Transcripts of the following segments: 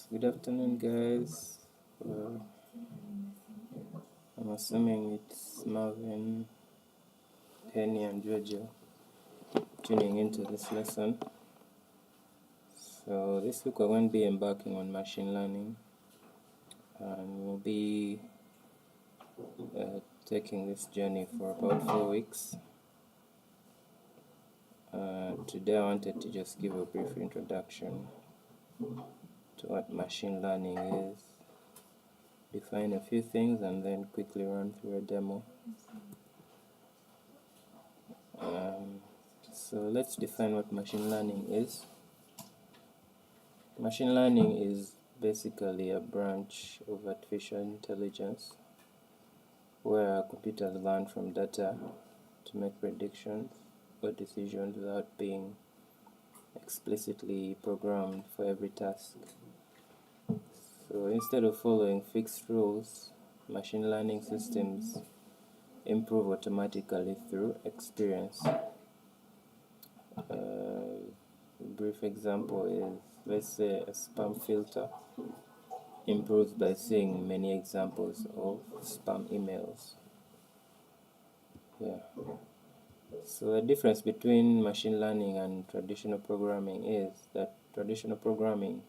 Good afternoon, guys. I'm assuming it's Marvin, Penny, and Georgia tuning into this lesson. So this week we're going to be embarking on machine learning, and we'll be taking this journey for about 4 weeks. Today I wanted to just give a brief introduction to what machine learning is, define a few things, and then quickly run through a demo. So let's define what machine learning is. Machine learning is basically a branch of artificial intelligence where computers learn from data to make predictions or decisions without being explicitly programmed for every task. So instead of following fixed rules, machine learning systems improve automatically through experience. A brief example is, let's say, a spam filter improves by seeing many examples of spam emails. So the difference between machine learning and traditional programming is that traditional programming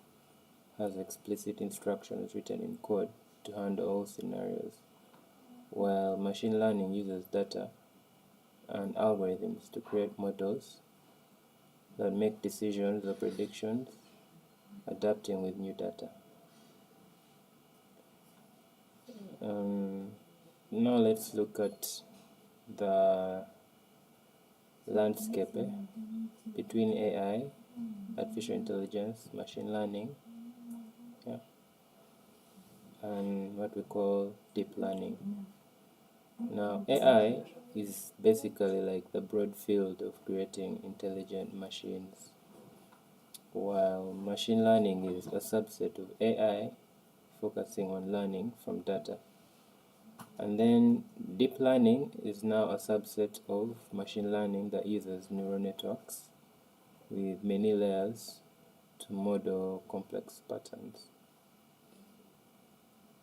has explicit instructions written in code to handle all scenarios, while machine learning uses data and algorithms to create models that make decisions or predictions, adapting with new data. Now let's look at the landscape between AI, artificial intelligence, machine learning, and what we call deep learning. Now, AI is basically like the broad field of creating intelligent machines, while machine learning is a subset of AI focusing on learning from data. And then deep learning is now a subset of machine learning that uses neural networks with many layers to model complex patterns.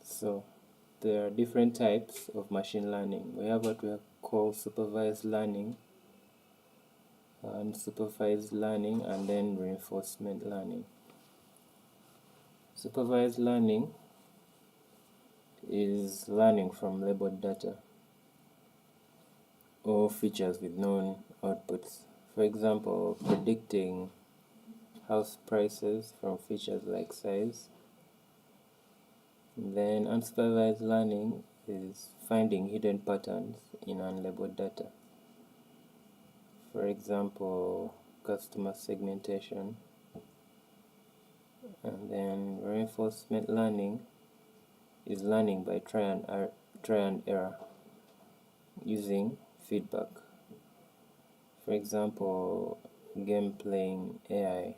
So there are different types of machine learning. We have what we call supervised learning, unsupervised learning, and then reinforcement learning. Supervised learning is learning from labeled data or features with known outputs. For example, predicting house prices from features like size. Then unsupervised learning is finding hidden patterns in unlabeled data. For example, customer segmentation. And then reinforcement learning is learning by try and error using feedback. For example, game playing AI.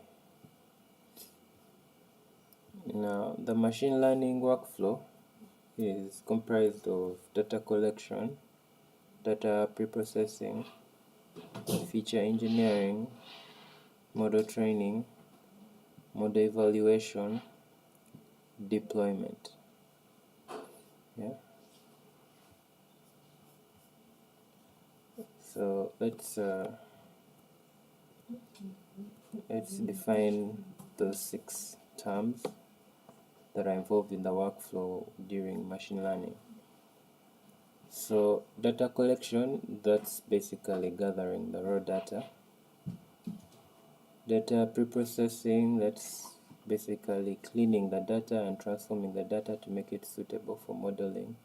Now, the machine learning workflow is comprised of data collection, data preprocessing, feature engineering, model training, model evaluation, deployment. So let's define those 6 terms that are involved in the workflow during machine learning. So data collection, that's basically gathering the raw data. Data preprocessing, that's basically cleaning the data and transforming the data to make it suitable for modeling.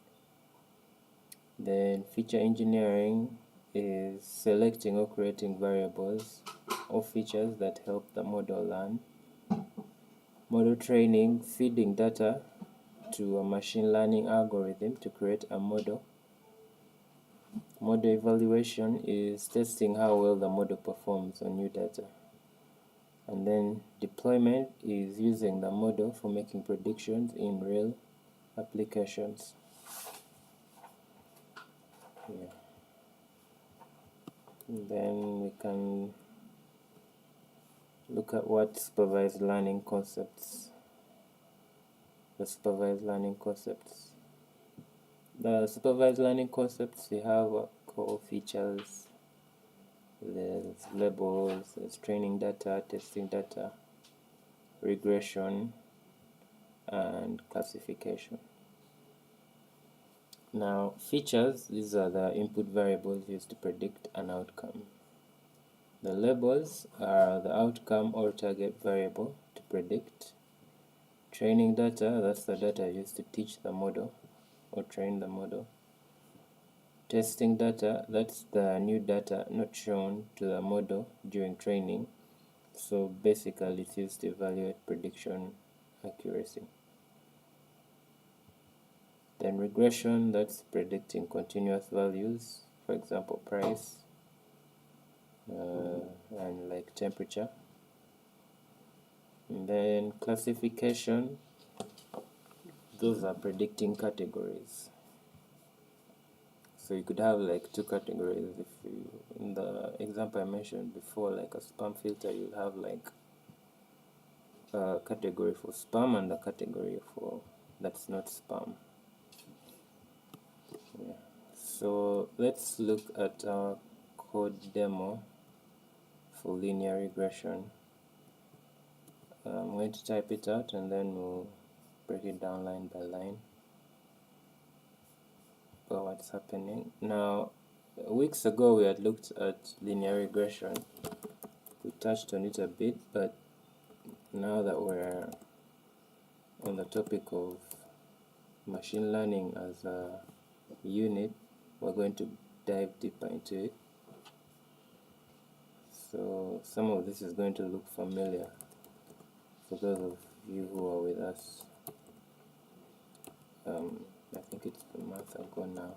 Then feature engineering is selecting or creating variables or features that help the model learn. Model training, feeding data to a machine learning algorithm to create a model. Model evaluation is testing how well the model performs on new data. And then deployment is using the model for making predictions in real applications. And then we can look at what supervised learning concepts the supervised learning concepts. The supervised learning concepts, we have core features, there's labels, there's training data, testing data, regression, and classification. Now, features, these are the input variables used to predict an outcome. The labels are the outcome or target variable to predict. Training data, that's the data used to teach the model or train the model. Testing data, that's the new data not shown to the model during training. So basically it's used to evaluate prediction accuracy. Then regression, that's predicting continuous values, for example price and like temperature. And then classification, those are predicting categories. So you could have like two categories. If you, in the example I mentioned before, like a spam filter, you'll have like a category for spam and a category for that's not spam. Yeah. So let's look at our code demo for linear regression. I'm going to type it out and then we'll break it down line by line about what's happening. Now, weeks ago we had looked at linear regression. We touched on it a bit, but now that we're on the topic of machine learning as a unit, we're going to dive deeper into it. So some of this is going to look familiar for those of you who are with us. I think it's a month ago now.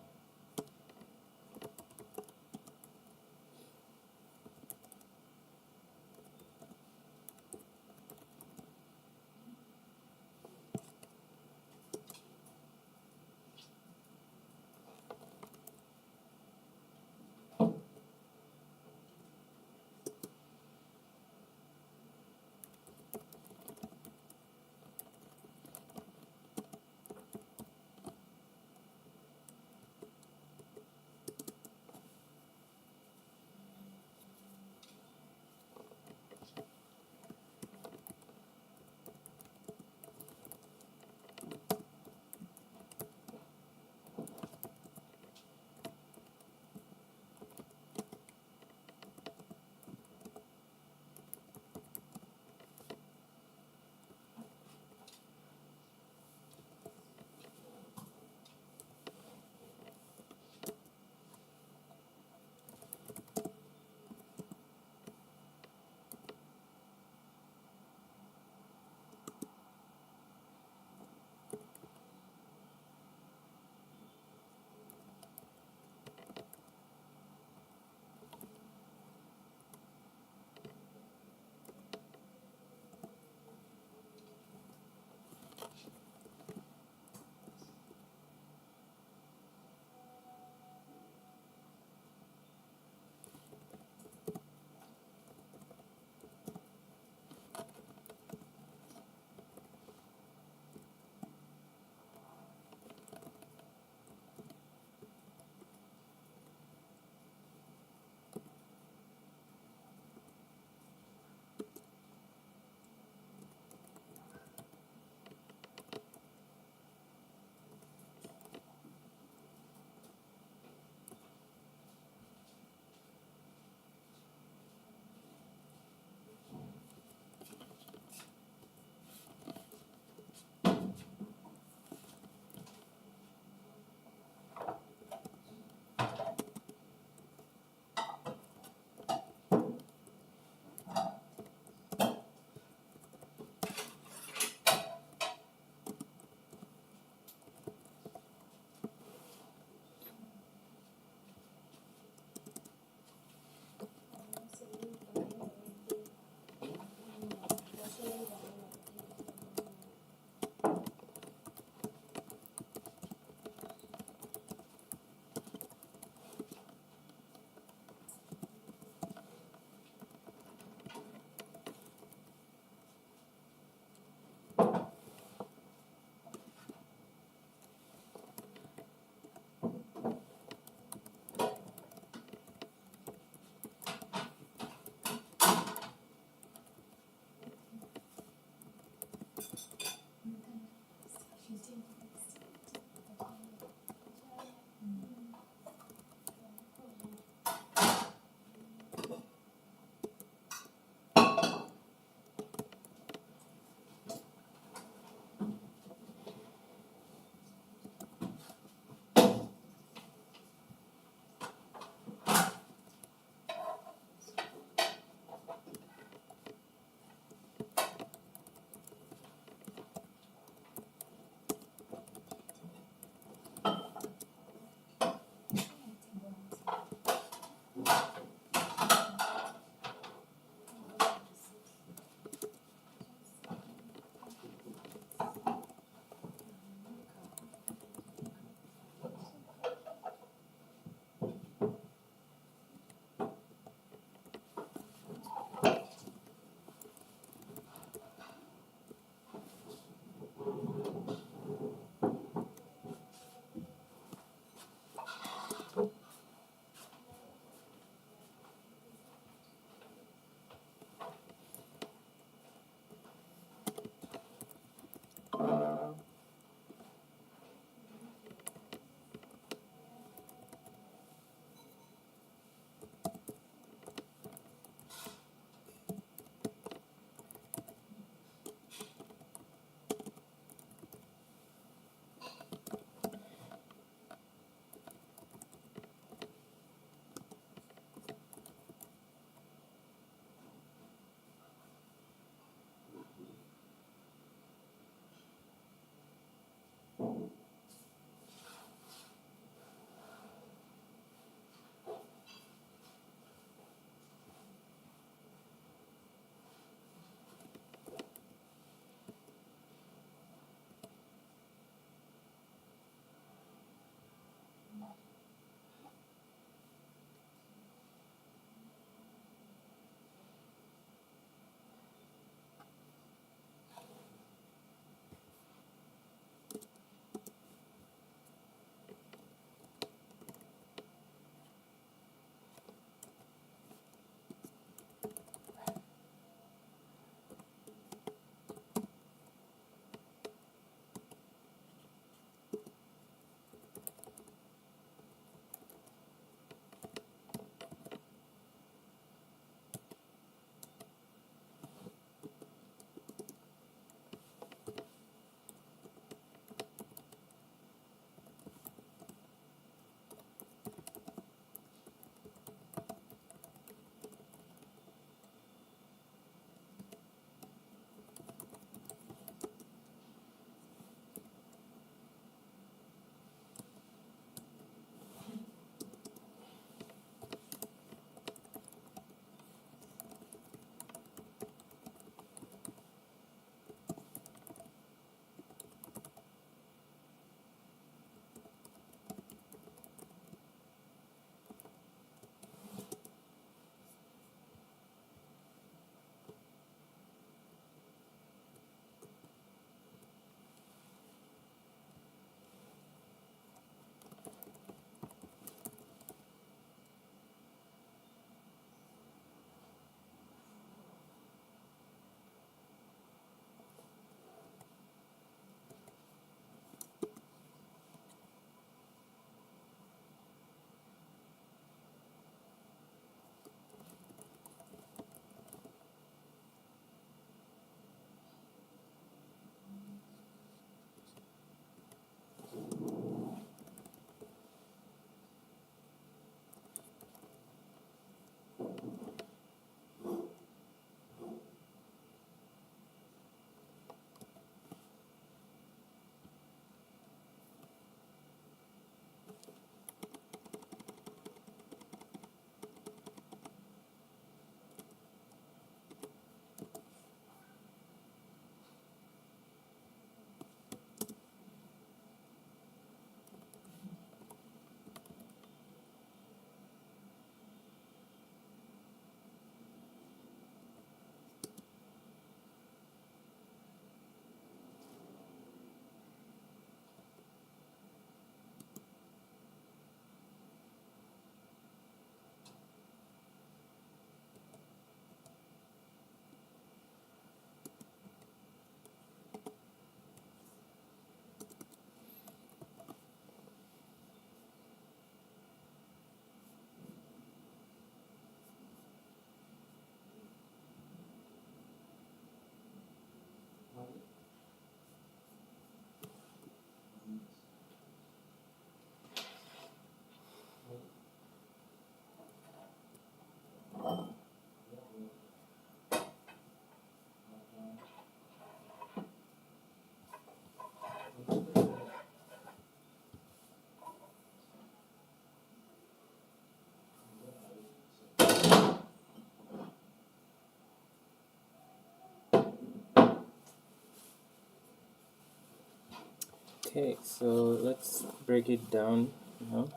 Okay, so let's break it down now.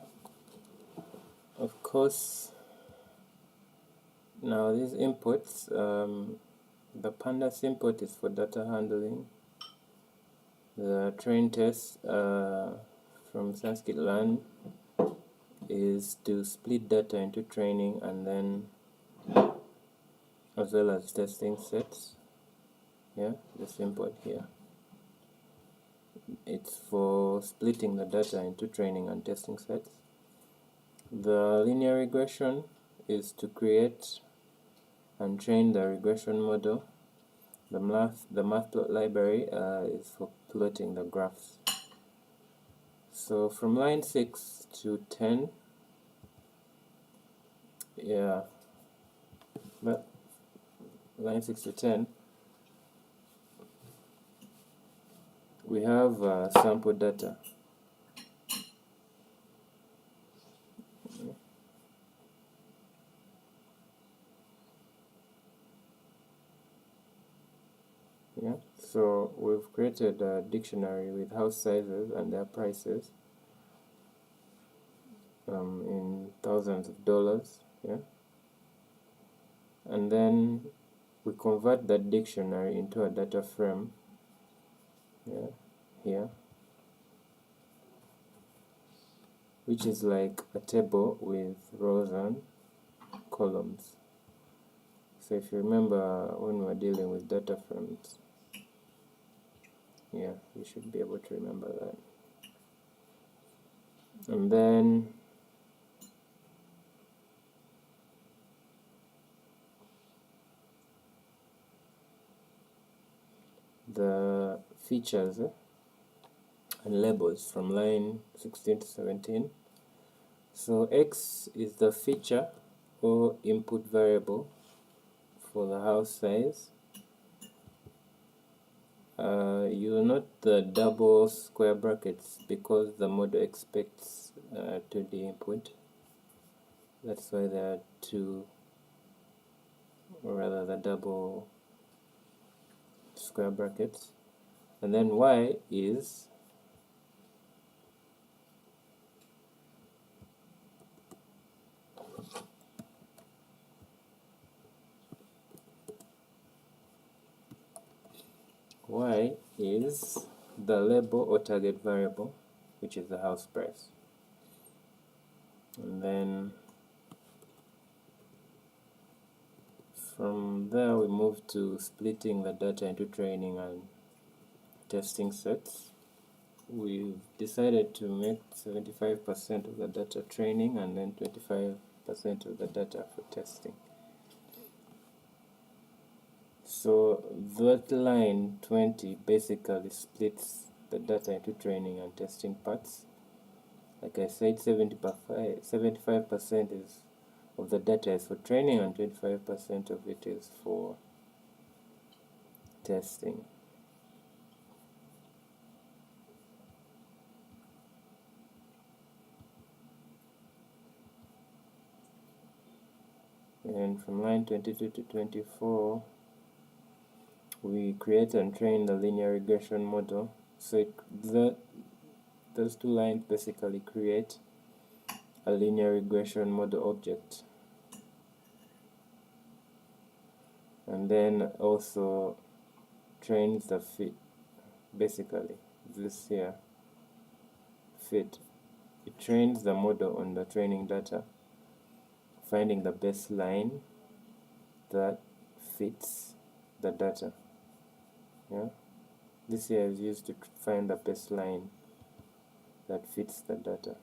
Of course, now these inputs, the pandas input is for data handling. The train test from Sanskrit-learn is to split data into training and then as well as testing sets. Yeah, this input here. It's for splitting the data into training and testing sets. The linear regression is to create and train the regression model. The matplot library is for plotting the graphs. So from line 6 to 10, yeah, but line 6 to 10, we have sample data. Yeah, so we've created a dictionary with house sizes and their prices in thousands of dollars. Yeah, and then we convert that dictionary into a data frame. Yeah, here, which is like a table with rows and columns. So if you remember when we were dealing with data frames, yeah, you should be able to remember that. And then the features and labels from line 16 to 17. So X is the feature or input variable for the house size. You note the double square brackets because the model expects 2D input. That's why there are two, or rather the double square brackets. And then Y is the label or target variable, which is the house price. And then from there we move to splitting the data into training and testing sets. We've decided to make 75% of the data training and then 25% of the data for testing. So that line 20 basically splits the data into training and testing parts. Like I said, 75% is of the data is for training and 25% of it is for testing. And from line 22 to 24, we create and train the linear regression model. So those two lines basically create a linear regression model object. And then also trains the fit, basically this here, fit. It trains the model on the training data, finding the baseline that fits the data. Yeah, this here is used to find the baseline that fits the data.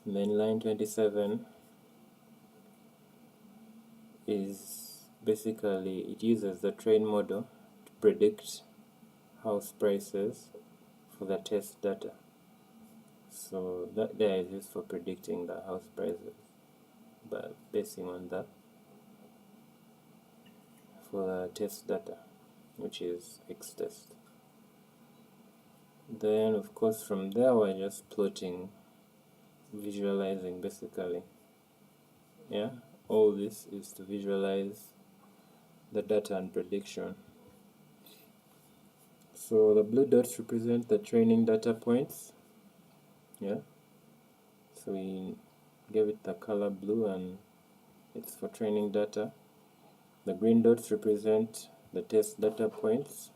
And then line 27 is basically, it uses the train model to predict house prices for the test data. So that there is used for predicting the house prices, but basing on that for the test data, which is X test. Then of course from there we're just plotting, visualizing basically. Yeah, all this is to visualize the data and prediction. So the blue dots represent the training data points. Yeah. So we give it the color blue and it's for training data. The green dots represent the test data points.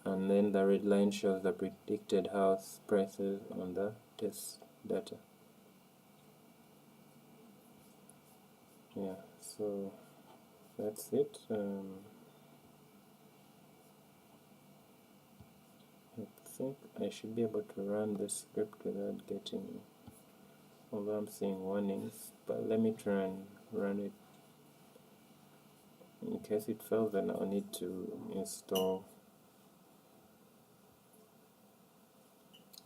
And then the red line shows the predicted house prices on the test data. Yeah, so that's it. I think I should be able to run this script without getting, although I'm seeing warnings, but let me try and run it. In case it fails, then I'll need to install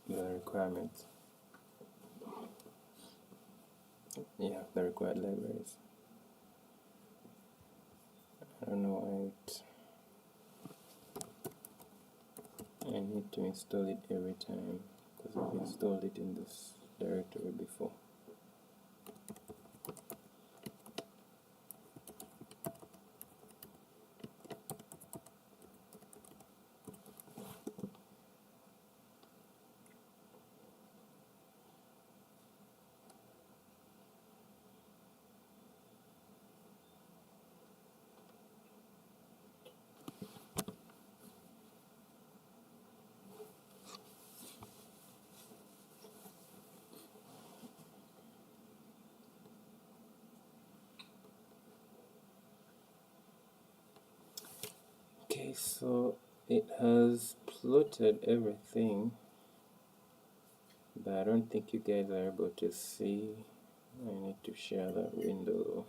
the requirements. Yeah, the required libraries. I don't know why I need to install it every time, because I've installed it in this directory before. Okay, so it has plotted everything, but I don't think you guys are able to see. I need to share that window.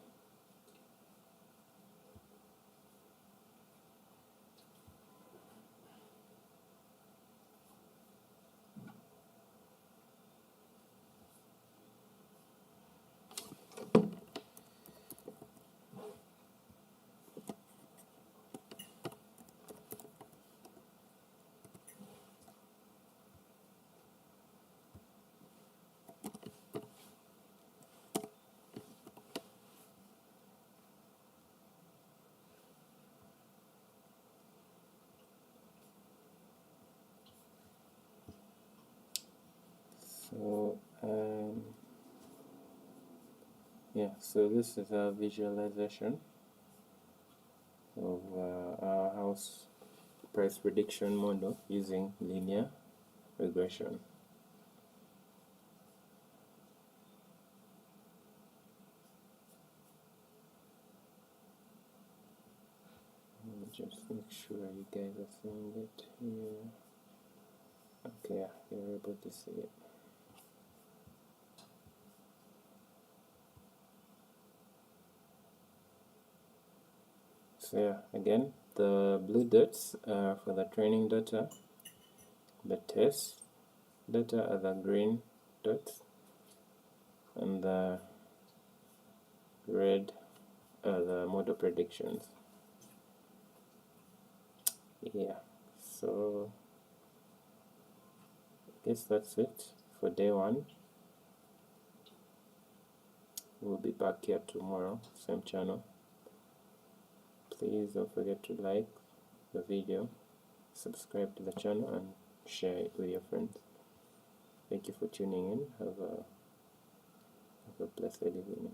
So yeah, so this is our visualization of our house price prediction model using linear regression. Let me just make sure you guys are seeing it here. Okay, yeah, you're able to see it. So yeah, again, the blue dots are for the training data, the test data are the green dots, and the red are the model predictions. Yeah, so I guess that's it for day one. We'll be back here tomorrow, same channel. Please don't forget to like the video, subscribe to the channel, and share it with your friends. Thank you for tuning in. Have a blessed evening.